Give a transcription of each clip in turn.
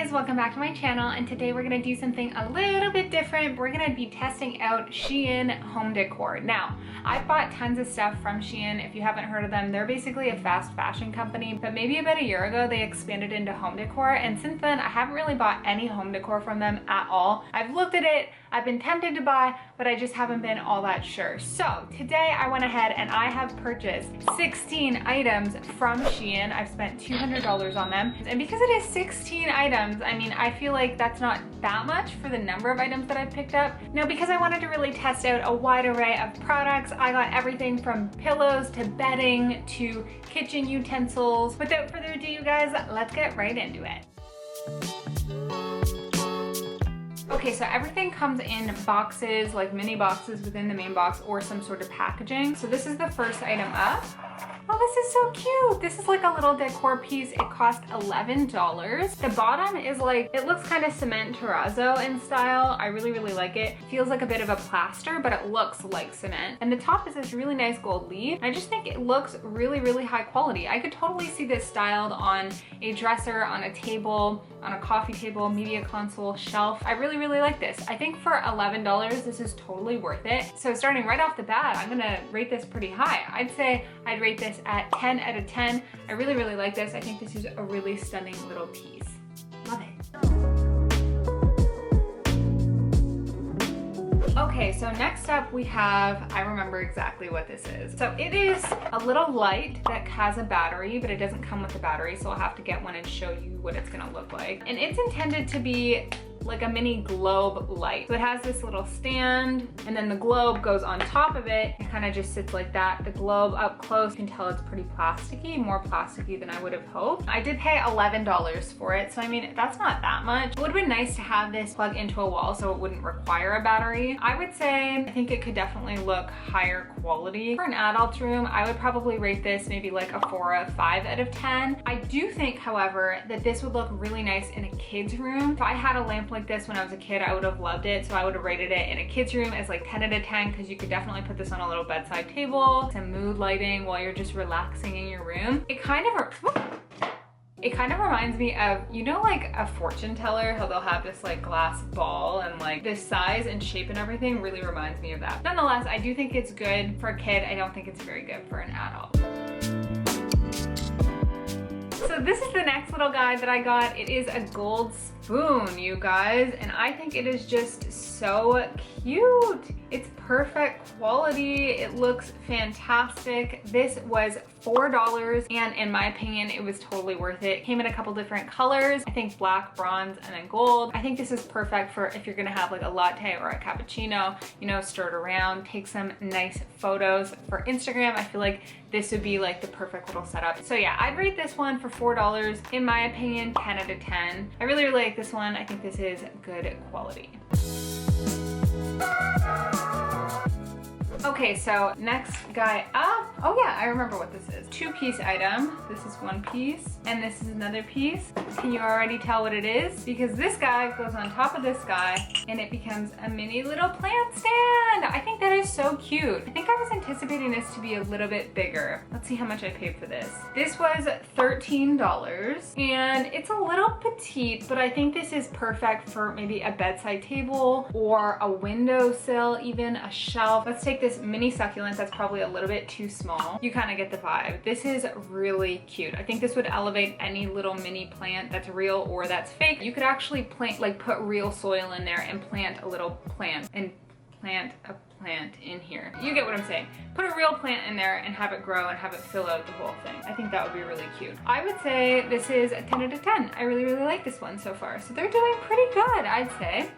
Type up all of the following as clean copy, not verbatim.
guys, welcome back to my channel, and today we're gonna do something a little bit different. We're gonna be testing out Shein Home Decor. Now, I've bought tons of stuff from Shein. If you haven't heard of them, they're basically a fast fashion company, but maybe about a year ago they expanded into home decor, and since then I haven't really bought any home decor from them at all. I've looked at it, I've been tempted to buy, but I just haven't been all that sure. So today I went ahead and I have purchased 16 items from Shein. I've spent $200 on them, and because it is 16 items, I mean, I feel like that's not that much for the number of items that I've picked up. Now, because I wanted to really test out a wide array of products, I got everything from pillows to bedding to kitchen utensils. Without further ado, you guys, let's get right into it. Okay, so everything comes in boxes, like mini boxes within the main box or some sort of packaging. So this is the first item up. Oh, this is so cute. This is like a little decor piece. It cost $11. The bottom is like, it looks kind of cement terrazzo in style. I really, really like it. Feels like a bit of a plaster, but it looks like cement. And the top is this really nice gold leaf. I just think it looks really, really high quality. I could totally see this styled on a dresser, on a table, on a coffee table, media console, shelf. I really, really like this. I think for $11, this is totally worth it. So starting right off the bat, I'm gonna rate this pretty high. I'd say I'd rate this at 10 out of 10. I really, really like this. I think this is a really stunning little piece. Love it. Okay, so next up we have, I remember exactly what this is. So it is a little light that has a battery, but it doesn't come with a battery, so I'll have to get one and show you what it's gonna look like. And it's intended to be like a mini globe light. So it has this little stand, and then the globe goes on top of it. It kind of just sits like that. The globe up close, you can tell it's pretty plasticky, more plasticky than I would have hoped. I did pay $11 for it, so I mean, that's not that much. It would have been nice to have this plug into a wall so it wouldn't require a battery. I would say, I think it could definitely look higher quality. For an adult room, I would probably rate this maybe like a 4 or 5 out of 10. I do think, however, that this would look really nice in a kid's room. If I had a lamp like this when I was a kid, I would have loved it. So I would have rated it in a kid's room as like 10 out of 10, because you could definitely put this on a little bedside table, some mood lighting while you're just relaxing in your room. It kind of reminds me of, you know, like a fortune teller, how they'll have this like glass ball, and like this size and shape and everything really reminds me of that. Nonetheless, I do think it's good for a kid. I don't think it's very good for an adult. So this is the next little guy that I got. It is a gold spoon, you guys, and I think it is just so cute. It's perfect quality. It looks fantastic. This was $4, and in my opinion, it was totally worth it. Came in a couple different colors. I think black, bronze, and then gold. I think this is perfect for if you're gonna have like a latte or a cappuccino, you know, stir it around, take some nice photos for Instagram. I feel like this would be like the perfect little setup. So yeah, I'd rate this one for $4. In my opinion, 10 out of 10. I really, really like this one. I think this is good quality. Okay, so next guy up. Oh yeah, I remember what this is. Two-piece item. This is one piece, and this is another piece. Can you already tell what it is? Because this guy goes on top of this guy, and it becomes a mini little plant stand. I think that is so cute. I think I was anticipating this to be a little bit bigger. Let's see how much I paid for this. This was $13, and it's a little petite, but I think this is perfect for maybe a bedside table or a windowsill, even a shelf. Let's take this mini succulent that's probably a little bit too small. You kind of get the vibe. This is really cute. I think this would elevate any little mini plant that's real or that's fake. You could actually plant, like put real soil in there and plant a little plant and plant a plant in here. You get what I'm saying. Put a real plant in there and have it grow and have it fill out the whole thing. I think that would be really cute. I would say this is a 10 out of 10. I really, really like this one so far. So they're doing pretty good, I'd say.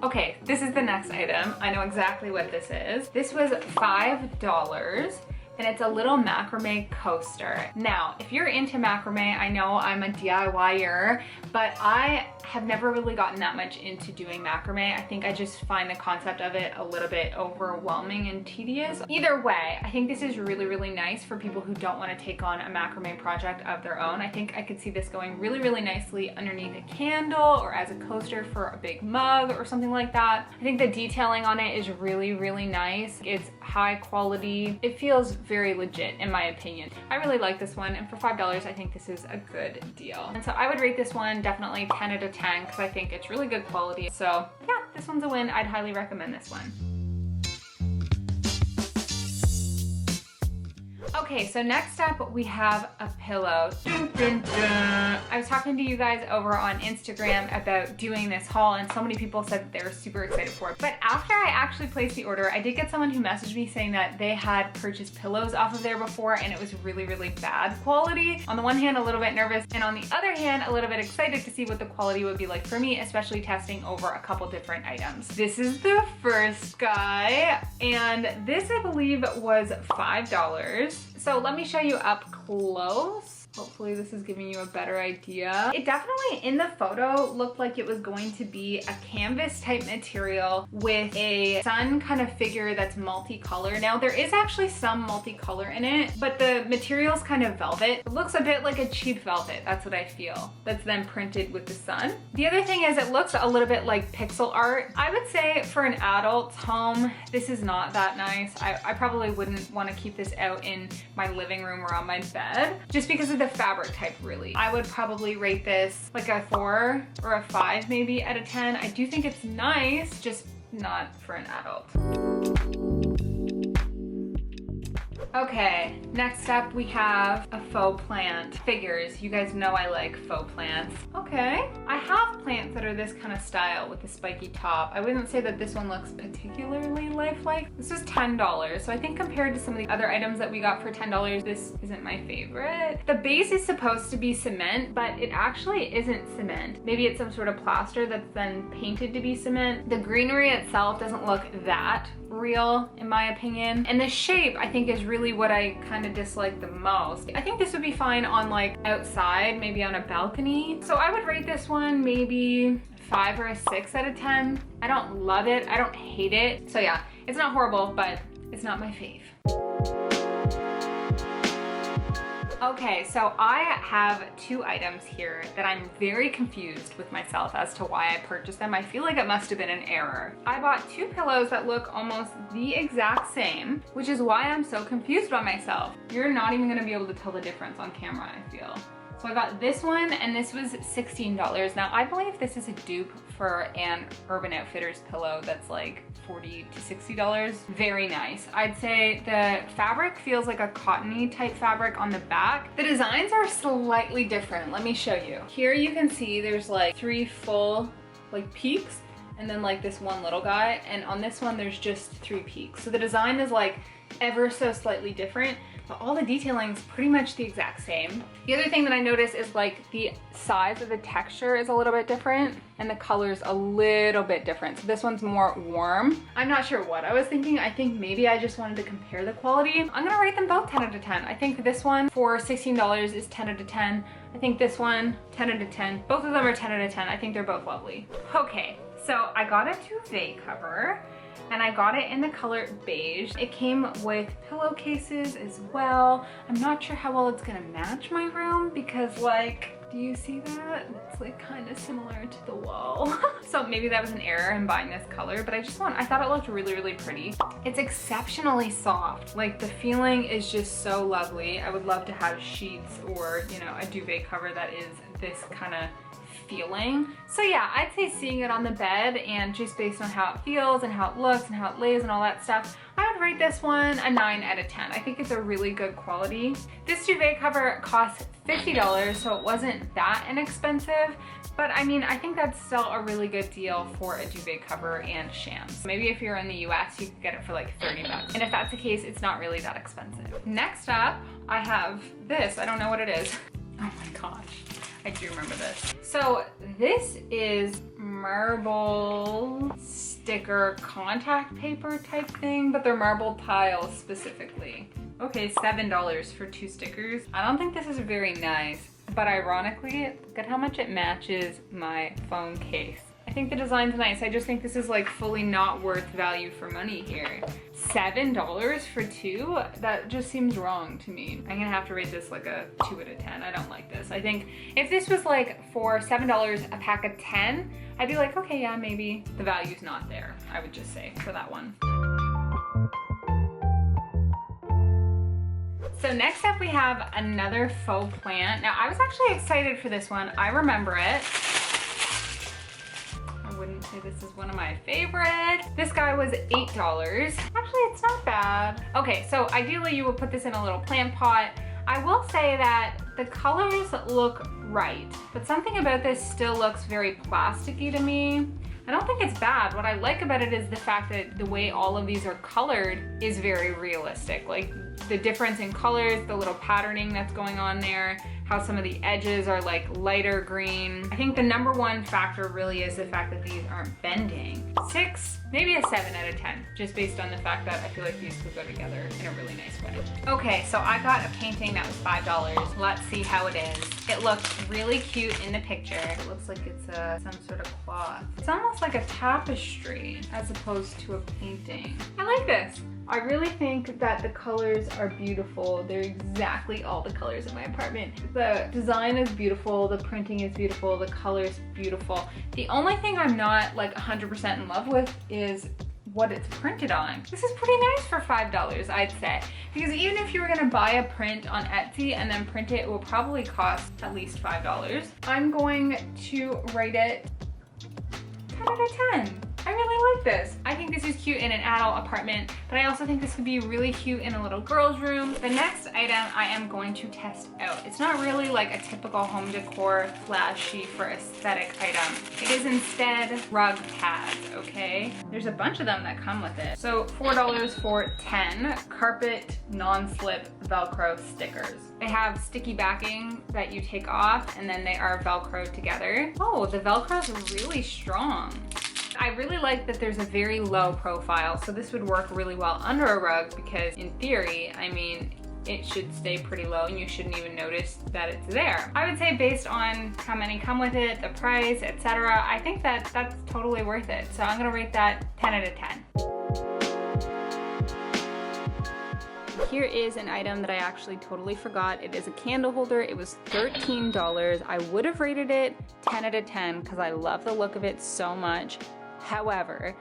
Okay, this is the next item. I know exactly what this is. This was $5, and it's a little macrame coaster. Now, if you're into macrame, I know I'm a DIYer, but I have never really gotten that much into doing macrame. I think I just find the concept of it a little bit overwhelming and tedious. Either way, I think this is really, really nice for people who don't want to take on a macrame project of their own. I think I could see this going really, really nicely underneath a candle or as a coaster for a big mug or something like that. I think the detailing on it is really, really nice. It's high quality. It feels very legit in my opinion. I really like this one, and for $5, I think this is a good deal. And so I would rate this one definitely 10 out of 10 because I think it's really good quality. So yeah, this one's a win. I'd highly recommend this one. Okay, so next up we have a pillow. Dun, dun, dun. I was talking to you guys over on Instagram about doing this haul, and so many people said that they were super excited for it. But after I actually placed the order, I did get someone who messaged me saying that they had purchased pillows off of there before and it was really, really bad quality. On the one hand, a little bit nervous, and on the other hand, a little bit excited to see what the quality would be like for me, especially testing over a couple different items. This is the first guy, and this I believe was $5. So let me show you up close. Hopefully this is giving you a better idea. It definitely in the photo looked like it was going to be a canvas type material with a sun kind of figure that's multicolor. Now there is actually some multicolor in it, but the material's kind of velvet. It looks a bit like a cheap velvet, that's what I feel. That's then printed with the sun. The other thing is it looks a little bit like pixel art. I would say for an adult's home, this is not that nice. I probably wouldn't want to keep this out in my living room or on my bed, just because of the fabric type really. I would probably rate this like a 4 or a 5 maybe out of 10. I do think it's nice, just not for an adult. Okay, next up we have a faux plant. Figures, you guys know I like faux plants. Okay, I have plants that are this kind of style with the spiky top. I wouldn't say that this one looks particularly lifelike. This was $10, so I think compared to some of the other items that we got for $10, this isn't my favorite. The base is supposed to be cement, but it actually isn't cement. Maybe it's some sort of plaster that's then painted to be cement. The greenery itself doesn't look that real in my opinion, and the shape I think is really what I kind of dislike the most. I think this would be fine on like outside, maybe on a balcony. So I would rate this one maybe 5 or a 6 out of 10. I don't love it, I don't hate it. So yeah, it's not horrible, but it's not my fave. Okay, so I have 2 items here that I'm very confused with myself as to why I purchased them. I feel like it must have been an error. I bought 2 pillows that look almost the exact same, which is why I'm so confused by myself. You're not even gonna be able to tell the difference on camera, I feel. So I got this one, and this was $16. Now I believe this is a dupe for an Urban Outfitters pillow that's like $40 to $60. Very nice. I'd say the fabric feels like a cottony type fabric on the back. The designs are slightly different. Let me show you. Here you can see there's like 3 full like peaks, and then like this one little guy, and on this one there's just 3 peaks. So the design is like ever so slightly different, but all the detailing is pretty much the exact same. The other thing that I noticed is like the size of the texture is a little bit different, and the color's a little bit different. So this one's more warm. I'm not sure what I was thinking. I think maybe I just wanted to compare the quality. I'm gonna rate them both 10 out of 10. I think this one for $16 is 10 out of 10. I think this one, 10 out of 10. Both of them are 10 out of 10. I think they're both lovely. Okay, so I got a duvet cover, and I got it in the color beige. It came with pillowcases as well. I'm not sure how well it's gonna match my room because like, do you see that? It's like kind of similar to the wall. So maybe that was an error in buying this color, but I thought it looked really, really pretty. It's exceptionally soft. Like the feeling is just so lovely. I would love to have sheets or, you know, a duvet cover that is this kind of feeling. So yeah, I'd say seeing it on the bed and just based on how it feels and how it looks and how it lays and all that stuff, I would rate this one a 9 out of 10. I think it's a really good quality. This duvet cover cost $50, so it wasn't that inexpensive, but I mean, I think that's still a really good deal for a duvet cover and shams. Maybe if you're in the US, you could get it for like 30 bucks. And if that's the case, it's not really that expensive. Next up, I have this. I don't know what it is. Oh my gosh. I do remember this. So this is marble sticker contact paper type thing, but they're marble tiles specifically. Okay, $7 for 2 stickers. I don't think this is very nice, but ironically, look at how much it matches my phone case. I think the design's nice. I just think this is like fully not worth value for money here. $7 for 2? That just seems wrong to me. I'm gonna have to rate this like a 2 out of 10. I don't like this. I think if this was like for $7 a pack of 10, I'd be like, okay, yeah, maybe the value's not there, I would just say for that one. So next up we have another faux plant. Now I was actually excited for this one. I remember it. I wouldn't say this is one of my favorites. This guy was $8. Actually, it's not bad. Okay, so ideally you would put this in a little plant pot. I will say that the colors look right, but something about this still looks very plasticky to me. I don't think it's bad. What I like about it is the fact that the way all of these are colored is very realistic. Like the difference in colors, the little patterning that's going on there, how some of the edges are like lighter green. I think the number one factor really is the fact that these aren't bending. 6, maybe a 7 out of 10, just based on the fact that I feel like these could go together in a really nice way. Okay, so I got a painting that was $5. Let's see how it is. It looks really cute in the picture. It looks like it's some sort of cloth. It's almost like a tapestry as opposed to a painting. I like this. I really think that the colors are beautiful. They're exactly all the colors in my apartment. The design is beautiful, the printing is beautiful, the color's beautiful. The only thing I'm not like 100% in love with is what it's printed on. This is pretty nice for $5, I'd say. Because even if you were gonna buy a print on Etsy and then print it, it will probably cost at least $5. I'm going to rate it 10 out of 10. I really like this. I think this is cute in an adult apartment, but I also think this would be really cute in a little girl's room. The next item I am going to test out. It's not really like a typical home decor flashy for aesthetic item. It is instead rug pads, okay? There's a bunch of them that come with it. So $4 for 10 carpet non-slip Velcro stickers. They have sticky backing that you take off and then they are Velcroed together. Oh, the Velcro is really strong. I really like that there's a very low profile, so this would work really well under a rug because in theory, I mean, it should stay pretty low and you shouldn't even notice that it's there. I would say based on how many come with it, the price, etc., I think that that's totally worth it. So I'm gonna rate that 10 out of 10. Here is an item that I actually totally forgot. It is a candle holder. It was $13. I would have rated it 10 out of 10 because I love the look of it so much. However,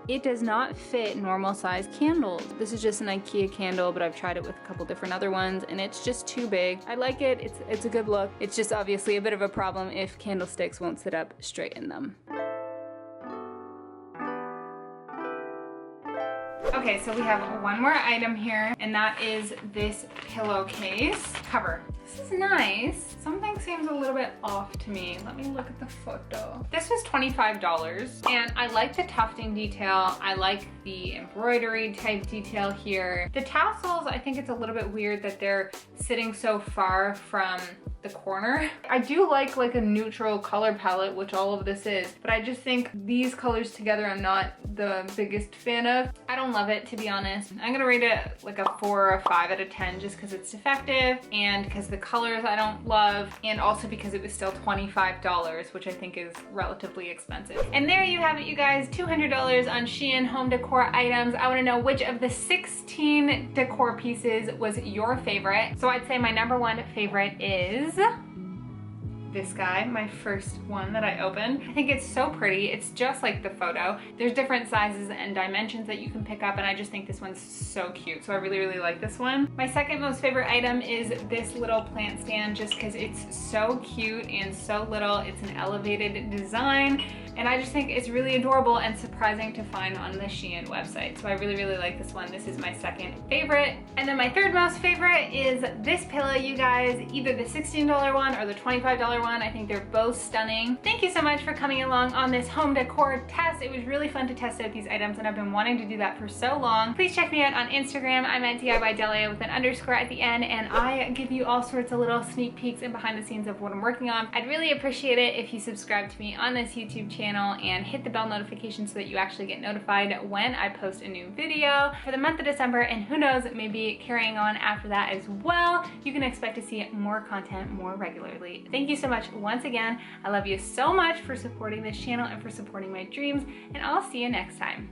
it does not fit normal size candles. This is just an IKEA candle, but I've tried it with a couple different other ones and it's just too big. I like it, it's a good look. It's just obviously a bit of a problem if candlesticks won't sit up straight in them. Okay, so we have one more item here, and that is this pillowcase cover. This is nice. Something seems a little bit off to me. Let me look at the photo. This was $25, and I like the tufting detail. I like the embroidery type detail here. The tassels, I think it's a little bit weird that they're sitting so far from the corner. I do like a neutral color palette, which all of this is, but I just think these colors together I'm not the biggest fan of. I don't love it, to be honest. I'm gonna rate it like a 4 or a 5 out of 10 just because it's defective and because the colors I don't love, and also because it was still $25, which I think is relatively expensive. And there you have it, you guys, $200 on Shein home decor items. I want to know which of the 16 decor pieces was your favorite. So I'd say my number one favorite is this guy, my first one that I opened. I think it's so pretty. It's just like the photo. There's different sizes and dimensions that you can pick up, and I just think this one's so cute. So I really, really like this one. My second most favorite item is this little plant stand, just because it's so cute and so little. It's an elevated design, and I just think it's really adorable and surprising to find on the Shein website. So I really, really like this one. This is my second favorite. And then my third most favorite is this pillow, you guys. Either the $16 one or the $25 one. I think they're both stunning. Thank you so much for coming along on this home decor test. It was really fun to test out these items, and I've been wanting to do that for so long. Please check me out on Instagram. I'm at DIY with an underscore at the end, and I give you all sorts of little sneak peeks and behind the scenes of what I'm working on. I'd really appreciate it if you subscribe to me on this YouTube channel and hit the bell notification so that you actually get notified when I post a new video for the month of December, and who knows, maybe carrying on after that as well. You can expect to see more content more regularly. Thank you so much once again. I love you so much for supporting this channel and for supporting my dreams, and I'll see you next time.